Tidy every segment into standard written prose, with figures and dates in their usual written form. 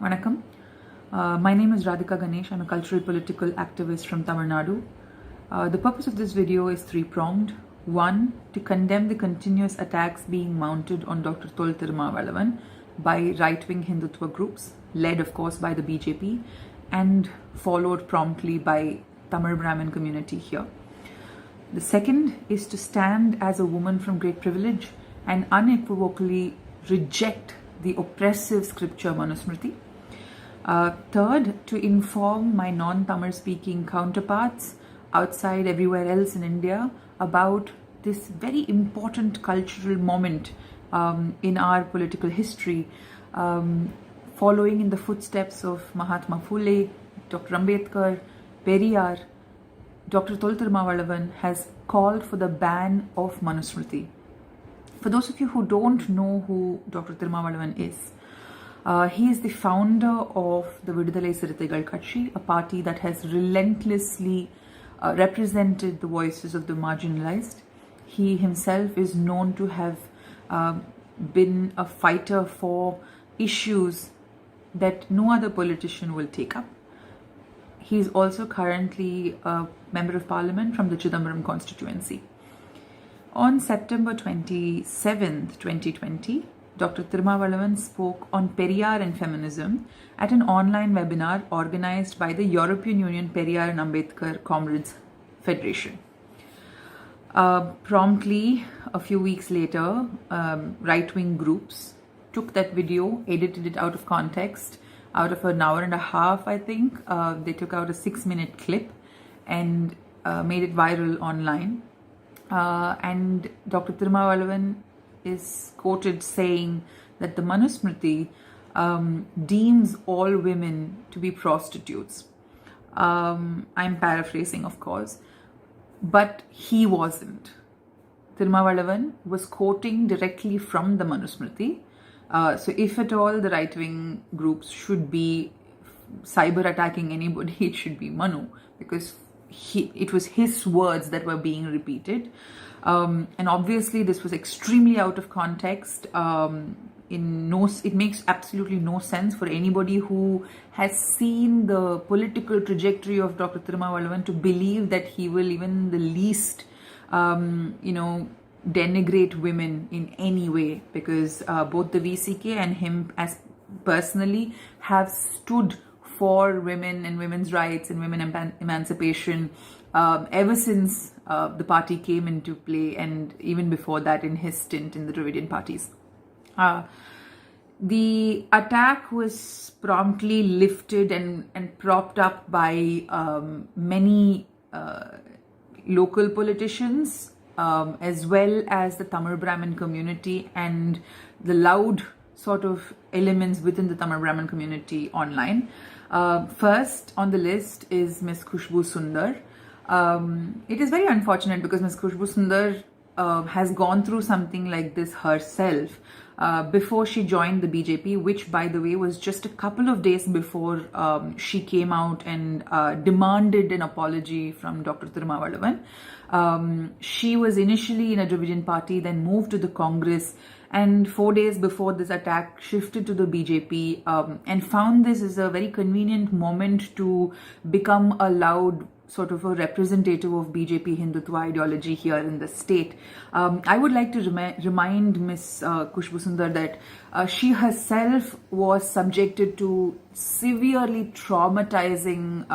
Vanakkam. My name is Radhika Ganesh. I'm a cultural political activist from Tamil Nadu. The purpose of this video is three-pronged. One, to condemn the continuous attacks being mounted on Dr. Thiruma by right-wing Hindutva groups, led of course by the BJP and followed promptly by Tamil Brahmin community here. The second is to stand as a woman from great privilege and unequivocally reject the oppressive scripture Manusmriti. Third, to inform my non-Tamil speaking counterparts outside everywhere else in India about this very important cultural moment in our political history, following in the footsteps of Mahatma Phule, Dr. Ambedkar, Periyar. Dr. Thiruma has called for the ban of Manusmriti. For those of you who don't know who Dr. Thiruma is, he is the founder of the Vidudalai Sirithaigal Katchi, a party that has relentlessly represented the voices of the marginalized. He himself is known to have been a fighter for issues that no other politician will take up. He is also currently a Member of Parliament from the Chidambaram constituency. On September 27th, 2020, Dr. Thiruma spoke on Periyar and feminism at an online webinar organized by the European Union Periyar and Ambedkar Comrades Federation. Promptly, a few weeks later, right-wing groups took that video, edited it out of context, out of an hour and a half, I think. They took out a 6-minute clip and made it viral online. And Dr. Thiruma is quoted saying that the Manusmriti deems all women to be prostitutes. I'm paraphrasing, of course, but he wasn't. Thiruma was quoting directly from the Manusmriti. So if at all the right-wing groups should be cyber attacking anybody, it should be Manu, because it was his words that were being repeated. And obviously this was extremely out of context. It makes absolutely no sense for anybody who has seen the political trajectory of Dr. Thiruma to believe that he will even the least, denigrate women in any way, because both the VCK and him as personally have stood for women and women's rights and women emancipation ever since the party came into play, and even before that in his stint in the Dravidian parties. The attack was promptly lifted and propped up by many local politicians, as well as the Tamil Brahmin community and the loud sort of elements within the Tamil Brahmin community online. First on the list is Ms. Khushbu Sundar. It is very unfortunate because Ms. Khushbu Sundar has gone through something like this herself before she joined the BJP, which, by the way, was just a couple of days before she came out and demanded an apology from Dr. Thiruma. She was initially in a Dravidian party, then moved to the Congress, and 4 days before this attack shifted to the BJP and found this as a very convenient moment to become a loud sort of a representative of BJP Hindutva ideology here in the state. I would like to remind Ms. Khushbu Sundar that she herself was subjected to severely traumatizing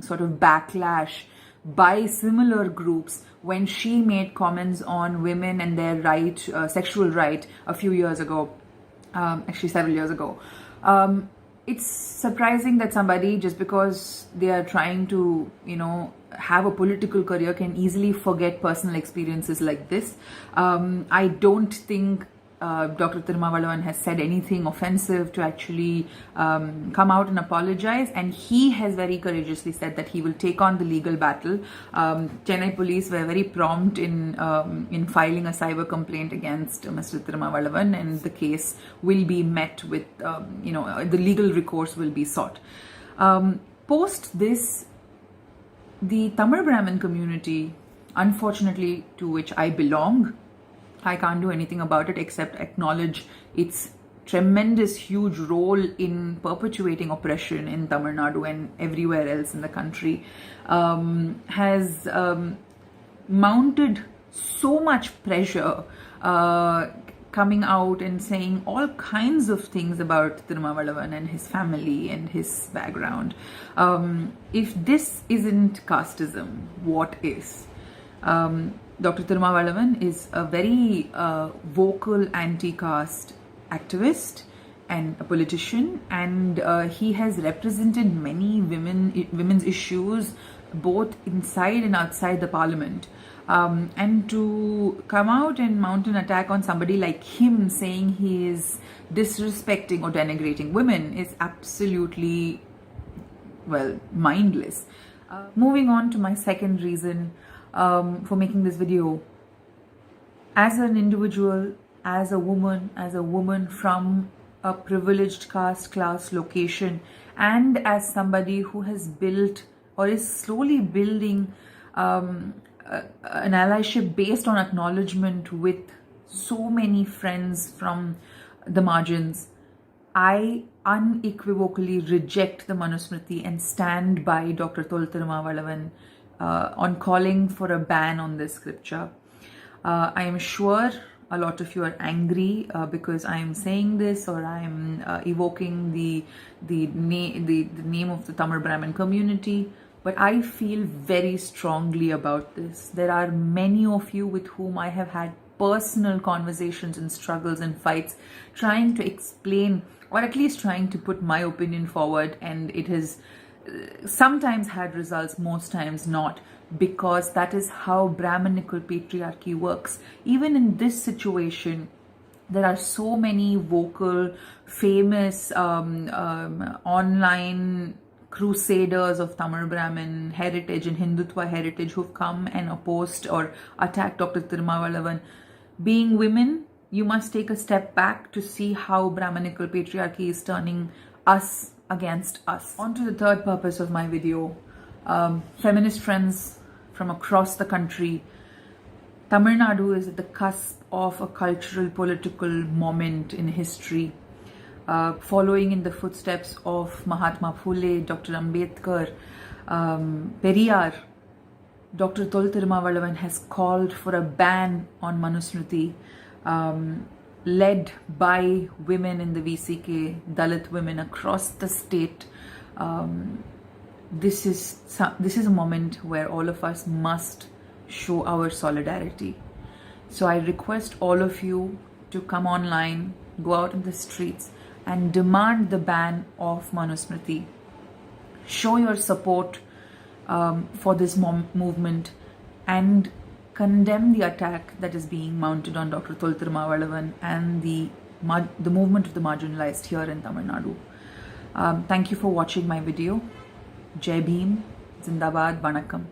sort of backlash by similar groups when she made comments on women and their right, sexual right, a few years ago, actually several years ago. It's surprising that somebody, just because they are trying to, have a political career, can easily forget personal experiences like this. I don't think Dr. Thiruma has said anything offensive to actually come out and apologize, and he has very courageously said that he will take on the legal battle. Chennai police were very prompt in filing a cyber complaint against Mr. Thiruma, and the case will be met with, the legal recourse will be sought. Post this, the Tamil Brahmin community, unfortunately to which I belong, I can't do anything about it except acknowledge its tremendous, huge role in perpetuating oppression in Tamil Nadu and everywhere else in the country, has mounted so much pressure, coming out and saying all kinds of things about Thirumavalavan and his family and his background. If this isn't casteism, what is? Dr. Thirumavalavan is a very vocal anti-caste activist and a politician, and he has represented many women's issues both inside and outside the parliament. And to come out and mount an attack on somebody like him, saying he is disrespecting or denigrating women, is absolutely, well, mindless. Moving on to my second reason for making this video. As an individual, as a woman from a privileged caste class location, and as somebody who has built or is slowly building an allyship based on acknowledgement with so many friends from the margins, I unequivocally reject the Manusmriti and stand by Dr. Tol Thirumavalavan on calling for a ban on this scripture. I am sure a lot of you are angry because I am saying this, or I am evoking the name of the Tamil Brahmin community. But I feel very strongly about this. There are many of you with whom I have had personal conversations and struggles and fights, trying to explain, or at least trying to put my opinion forward, and it has sometimes had results, most times not, because that is how Brahminical patriarchy works. Even in this situation, there are so many vocal, famous online crusaders of Tamil Brahmin heritage and Hindutva heritage who've come and opposed or attacked Dr. Thirumavalavan. Being women, you must take a step back to see how Brahminical patriarchy is turning us against us. On to the third purpose of my video. Feminist friends from across the country, Tamil Nadu is at the cusp of a cultural political moment in history. Following in the footsteps of Mahatma Phule, Dr. Ambedkar, Periyar, Dr. Tol Thirumavalavan has called for a ban on Manusmriti, led by women in the VCK, Dalit women across the state. This is a moment where all of us must show our solidarity. So I request all of you to come online, go out in the streets, and demand the ban of Manusmriti. Show your support for this movement and condemn the attack that is being mounted on Dr. Tol Thirumavalavan and the movement of the marginalized here in Tamil Nadu. Thank you for watching my video. Jai Bhim, Zindabad, Vanakkam.